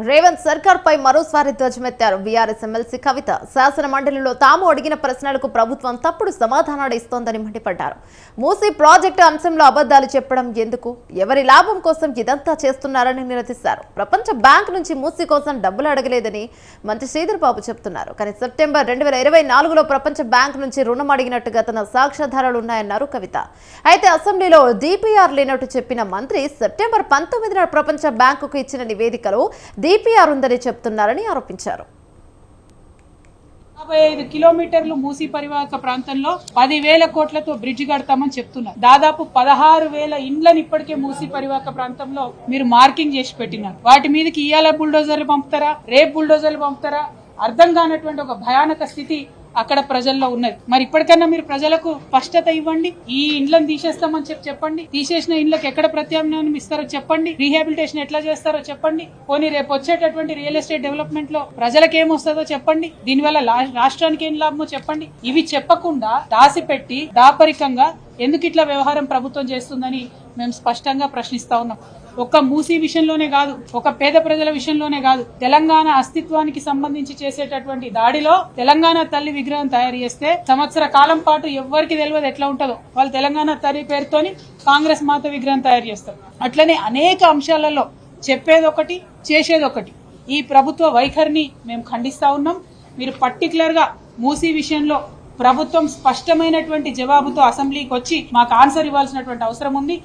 రేవంత్ సర్కార్ పై మరోసారి ధ్వజమెత్తారు బీఆర్ఎస్ ఎమ్మెల్సీ కవిత. శాసన మండలిలో తాము అడిగిన ప్రశ్నలకు ప్రభుత్వం తప్పుడు సమాధానాలు ఇస్తోందని మండిపడ్డారు. మూసీ ప్రాజెక్టు అంశంలో అబద్దాలు చెప్పడం ఎందుకు, ఎవరి లాభం కోసం ఇదంతా చేస్తున్నారని నిలదీశారు. ప్రపంచ బ్యాంక్ నుంచి మూసీ కోసం డబ్బులు అడగలేదని మంత్రి శ్రీధర్ బాబు చెప్తున్నారు. కానీ సెప్టెంబర్ 2024లో ప్రపంచ బ్యాంక్ నుంచి రుణం అడిగినట్టుగా తన సాక్ష్యాధారాలు ఉన్నాయన్నారు కవిత. అయితే అసెంబ్లీలో DPR లేనట్టు చెప్పిన మంత్రి సెప్టెంబర్ 19న ప్రపంచ బ్యాంకుకు ఇచ్చిన నివేదికలో DPR ఉందని చెప్తున్నారని ఆరోపించారు. 55 కిలోమీటర్లు మూసీ పరివాహక ప్రాంతంలో 10,000 కోట్లతో బ్రిడ్జ్ కడతామని చెప్తున్నారు. దాదాపు 16,000 ఇండ్లను ఇప్పటికే మూసీ పరివాహక ప్రాంతంలో మీరు మార్కింగ్ చేసి పెట్టినారు. వాటి మీదకి ఇయాల బుల్డోజర్లు పంపుతారా, రేపు బుల్డోజర్లు పంపుతారా, అర్థం కానటువంటి ఒక భయానక స్థితి అక్కడ ప్రజల్లో ఉన్నది. మరి ఇప్పటికైనా మీరు ప్రజలకు స్పష్టత ఇవ్వండి. ఈ ఇండ్లను తీసేస్తామని చెప్పండి. తీసేసిన ఇండ్లకు ఎక్కడ ప్రత్యామ్నాయం ఇస్తారో చెప్పండి. రీహాబిలిటేషన్ ఎట్లా చేస్తారో చెప్పండి. పోనీ రేపు వచ్చేటటువంటి రియల్ ఎస్టేట్ డెవలప్మెంట్ లో ప్రజలకు ఏమొస్తుందో చెప్పండి. దీనివల్ల రాష్ట్రానికి ఏం లాభమో చెప్పండి. ఇవి చెప్పకుండా దాసిపెట్టి దాపరికంగా ఎందుకు ఇట్లా వ్యవహారం ప్రభుత్వం చేస్తుందని మేము స్పష్టంగా ప్రశ్నిస్తా ఉన్నాం. ఒక్క మూసీ విషయంలోనే కాదు, ఒక పేద ప్రజల విషయంలోనే కాదు, తెలంగాణ అస్తిత్వానికి సంబంధించి చేసేటటువంటి దాడిలో తెలంగాణ తల్లి విగ్రహం తయారు చేస్తే సంవత్సర కాలం పాటు ఎవ్వరికి తెలియదు ఎట్లా ఉంటుందో. వాళ్ళు తెలంగాణ తల్లి పేరుతోని కాంగ్రెస్ మాత విగ్రహం తయారు చేస్తారు. అట్లనే అనేక అంశాలలో చెప్పేదొకటి చేసేదొకటి. ఈ ప్రభుత్వ వైఖరిని మేము ఖండిస్తా ఉన్నాం. మీరు పర్టికులర్ గా మూసీ విషయంలో ప్రభుత్వం స్పష్టమైనటువంటి జవాబుతో అసెంబ్లీకి వచ్చి మాకు ఆన్సర్ ఇవ్వాల్సినటువంటి అవసరం ఉంది.